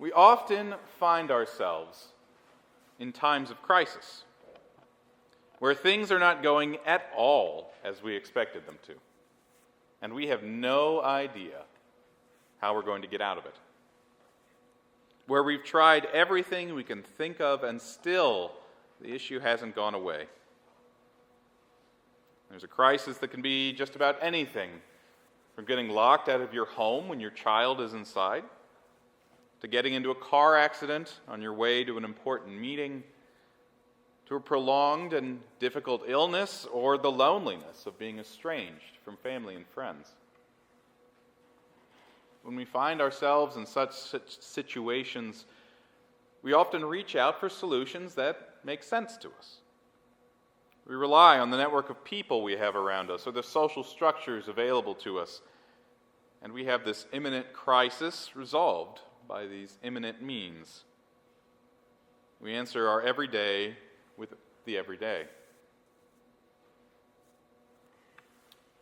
We often find ourselves in times of crisis, where things are not going at all as we expected them to, and we have no idea how we're going to get out of it. Where we've tried everything we can think of, and still the issue hasn't gone away. There's a crisis that can be just about anything, from getting locked out of your home when your child is inside, to getting into a car accident on your way to an important meeting, to a prolonged and difficult illness, or the loneliness of being estranged from family and friends. When we find ourselves in such situations, we often reach out for solutions that make sense to us. We rely on the network of people we have around us or the social structures available to us, and we have this imminent crisis resolved by these imminent means. We answer our everyday with the everyday.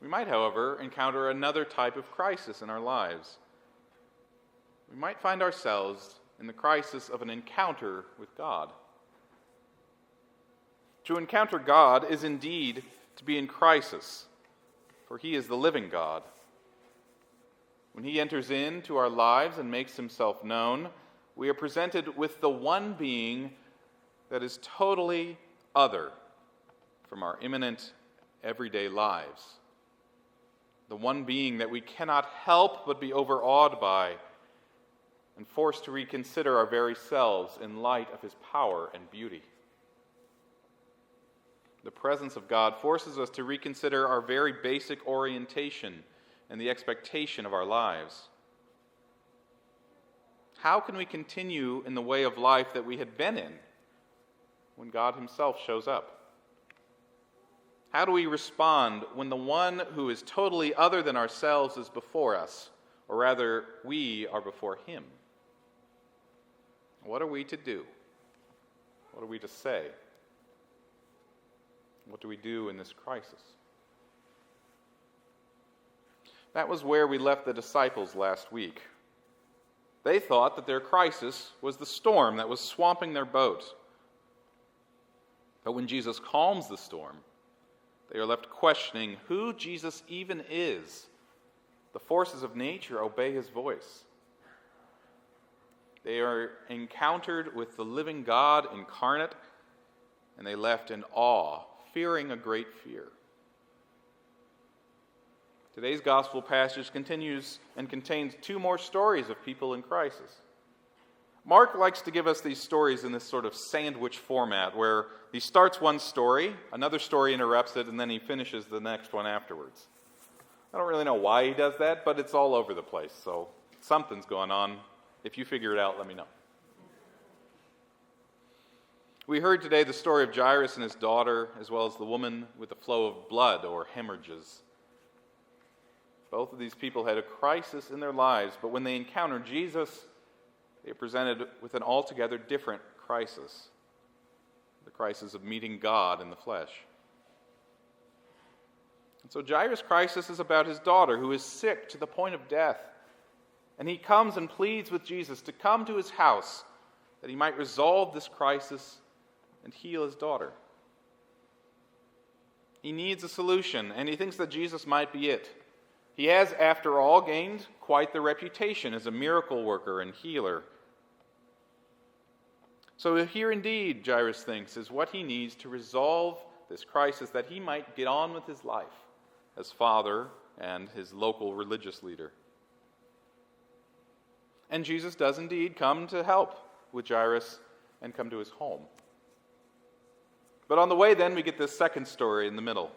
We might, however, encounter another type of crisis in our lives. We might find ourselves in the crisis of an encounter with God. To encounter God is indeed to be in crisis, for He is the living God. When He enters into our lives and makes Himself known, we are presented with the one being that is totally other from our imminent everyday lives. The one being that we cannot help but be overawed by and forced to reconsider our very selves in light of His power and beauty. The presence of God forces us to reconsider our very basic orientation and the expectation of our lives. How can we continue in the way of life that we had been in when God Himself shows up? How do we respond when the one who is totally other than ourselves is before us, or rather, we are before Him? What are we to do? What are we to say? What do we do in this crisis? That was where we left the disciples last week. They thought that their crisis was the storm that was swamping their boat. But when Jesus calms the storm, they are left questioning who Jesus even is. The forces of nature obey His voice. They are encountered with the living God incarnate, and they left in awe, fearing a great fear. Today's gospel passage continues and contains two more stories of people in crisis. Mark likes to give us these stories in this sort of sandwich format where he starts one story, another story interrupts it, and then he finishes the next one afterwards. I don't really know why he does that, but it's all over the place, so something's going on. If you figure it out, let me know. We heard today the story of Jairus and his daughter, as well as the woman with the flow of blood or hemorrhages. Both of these people had a crisis in their lives, but when they encountered Jesus, they are presented with an altogether different crisis, the crisis of meeting God in the flesh. And so Jairus' crisis is about his daughter, who is sick to the point of death, and he comes and pleads with Jesus to come to his house that he might resolve this crisis and heal his daughter. He needs a solution, and he thinks that Jesus might be it. He has, after all, gained quite the reputation as a miracle worker and healer. So here indeed, Jairus thinks, is what he needs to resolve this crisis, that he might get on with his life as father and his local religious leader. And Jesus does indeed come to help with Jairus and come to his home. But on the way then, we get this second story in the middle.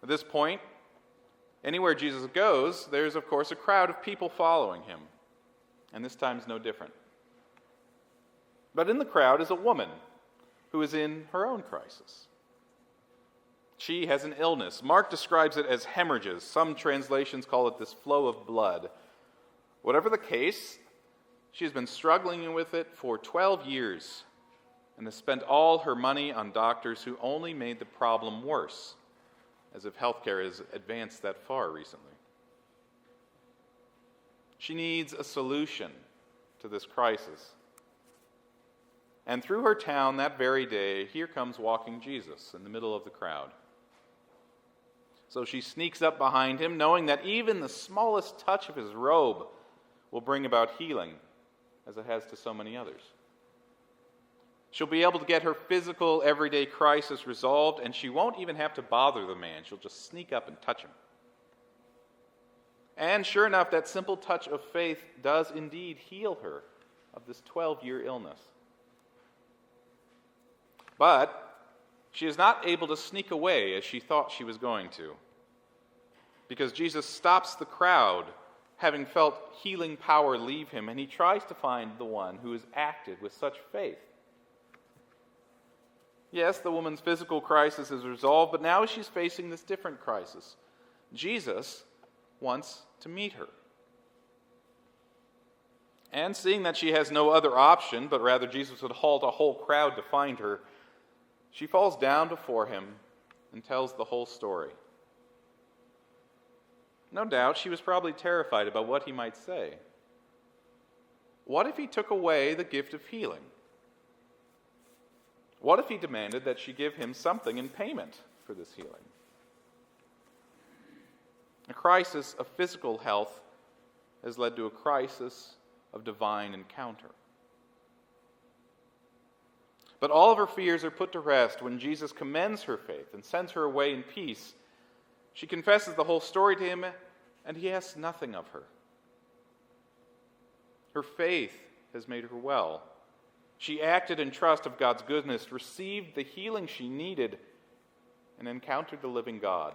At this point, anywhere Jesus goes, there's of course a crowd of people following him. And this time is no different. But in the crowd is a woman who is in her own crisis. She has an illness. Mark describes it as hemorrhages. Some translations call it this flow of blood. Whatever the case, she has been struggling with it for 12 years and has spent all her money on doctors who only made the problem worse, as if healthcare has advanced that far recently. She needs a solution, to this crisis. And through her town that very day, here comes walking Jesus in the middle of the crowd. So she sneaks up behind him, knowing that even the smallest touch of his robe will bring about healing, as it has to so many others. She'll be able to get her physical, everyday crisis resolved, and she won't even have to bother the man. She'll just sneak up and touch him. And sure enough, that simple touch of faith does indeed heal her of this 12-year illness. But she is not able to sneak away as she thought she was going to, because Jesus stops the crowd, having felt healing power leave him, and he tries to find the one who has acted with such faith. Yes, the woman's physical crisis is resolved, but now she's facing this different crisis. Jesus wants to meet her. And seeing that she has no other option, but rather Jesus would halt a whole crowd to find her, she falls down before him and tells the whole story. No doubt she was probably terrified about what he might say. What if he took away the gift of healing? What if he demanded that she give him something in payment for this healing? A crisis of physical health has led to a crisis of divine encounter. But all of her fears are put to rest when Jesus commends her faith and sends her away in peace. She confesses the whole story to him, and he asks nothing of her. Her faith has made her well. She acted in trust of God's goodness, received the healing she needed, and encountered the living God.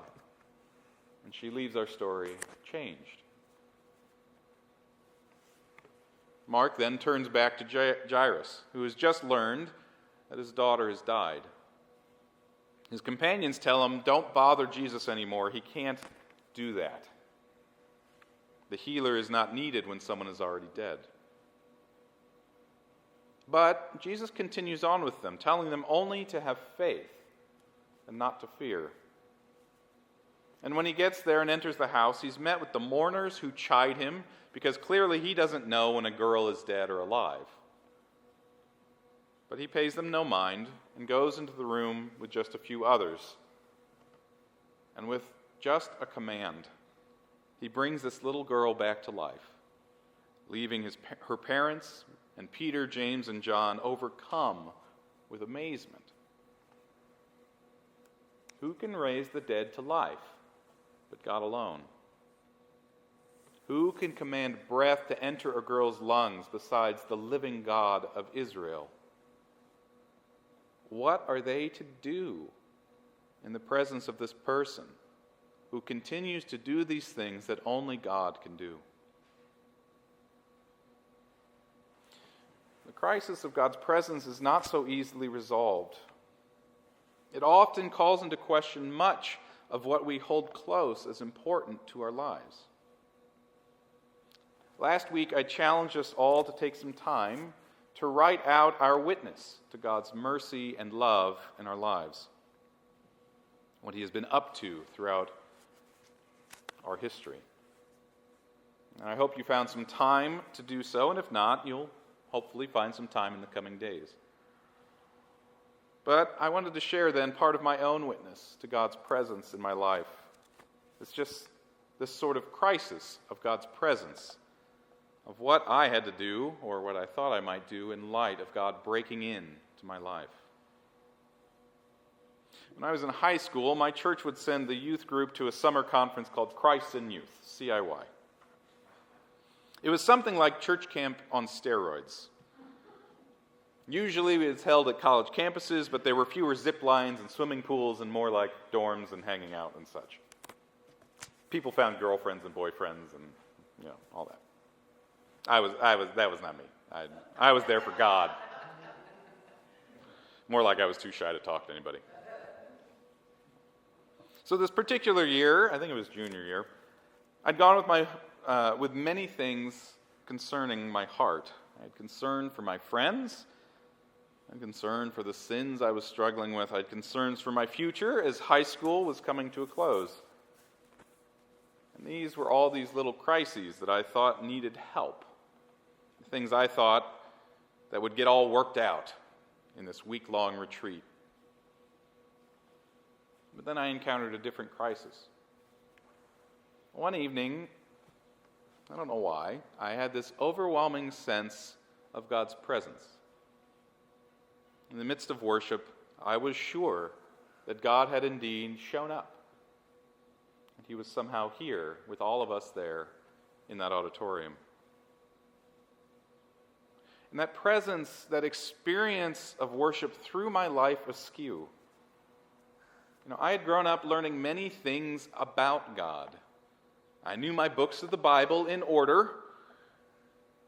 And she leaves our story changed. Mark then turns back to Jairus, who has just learned that his daughter has died. His companions tell him, don't bother Jesus anymore. He can't do that. The healer is not needed when someone is already dead. But Jesus continues on with them, telling them only to have faith and not to fear. And when he gets there and enters the house, he's met with the mourners who chide him because clearly he doesn't know when a girl is dead or alive. But he pays them no mind and goes into the room with just a few others. And with just a command, he brings this little girl back to life, leaving her parents and Peter, James, and John overcome with amazement. Who can raise the dead to life but God alone? Who can command breath to enter a girl's lungs besides the living God of Israel? What are they to do in the presence of this person who continues to do these things that only God can do? The crisis of God's presence is not so easily resolved. It often calls into question much of what we hold close as important to our lives. Last week, I challenged us all to take some time to write out our witness to God's mercy and love in our lives, what he has been up to throughout our history. And I hope you found some time to do so, and if not, you'll hopefully find some time in the coming days. But I wanted to share then part of my own witness to God's presence in my life. It's just this sort of crisis of God's presence, of what I had to do, or what I thought I might do, in light of God breaking in to my life. When I was in high school, my church would send the youth group to a summer conference called Christ in Youth, CIY. It was something like church camp on steroids. Usually it was held at college campuses, but there were fewer zip lines and swimming pools and more like dorms and hanging out and such. People found girlfriends and boyfriends and, all that. That was not me. I was there for God. More like I was too shy to talk to anybody. So this particular year, I think it was junior year, I'd gone with many things concerning my heart. I had concern for my friends. I had concern for the sins I was struggling with. I had concerns for my future as high school was coming to a close. And these were all these little crises that I thought needed help. things I thought that would get all worked out in this week-long retreat. But then I encountered a different crisis. One evening, I don't know why, I had this overwhelming sense of God's presence. In the midst of worship, I was sure that God had indeed shown up. And he was somehow here with all of us there in that auditorium. And that presence, that experience of worship threw my life askew. I had grown up learning many things about God. I knew my books of the Bible in order.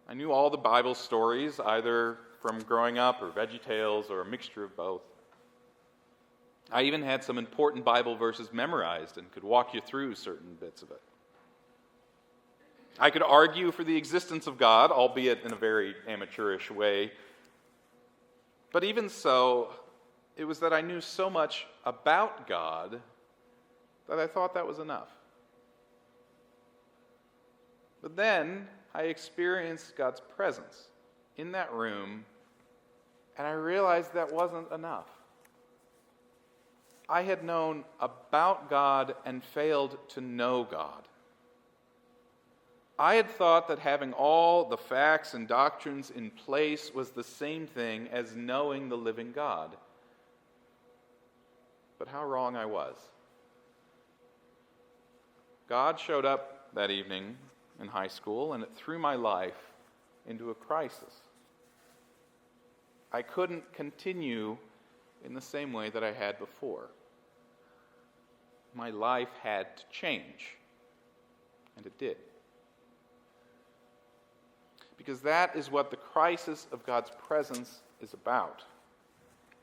I knew all the Bible stories, either from growing up or VeggieTales or a mixture of both. I even had some important Bible verses memorized and could walk you through certain bits of it. I could argue for the existence of God, albeit in a very amateurish way. But even so, it was that I knew so much about God that I thought that was enough. But then I experienced God's presence in that room, and I realized that wasn't enough. I had known about God and failed to know God. I had thought that having all the facts and doctrines in place was the same thing as knowing the living God. But how wrong I was. God showed up that evening in high school, and it threw my life into a crisis. I couldn't continue in the same way that I had before. My life had to change, and it did. Because that is what the crisis of God's presence is about.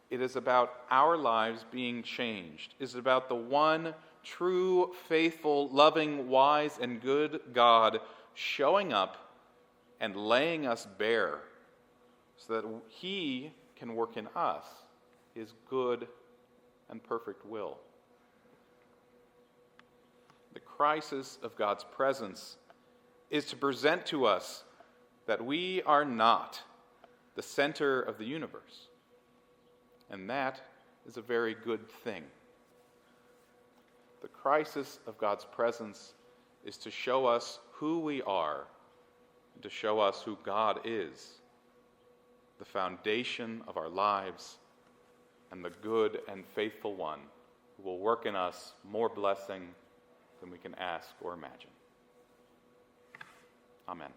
It is about our lives being changed. It is about the one true, faithful, loving, wise, and good God showing up and laying us bare so that he can work in us his good and perfect will. The crisis of God's presence is to present to us that we are not the center of the universe. And that is a very good thing. The crisis of God's presence is to show us who we are and to show us who God is, the foundation of our lives and the good and faithful one who will work in us more blessing than we can ask or imagine. Amen.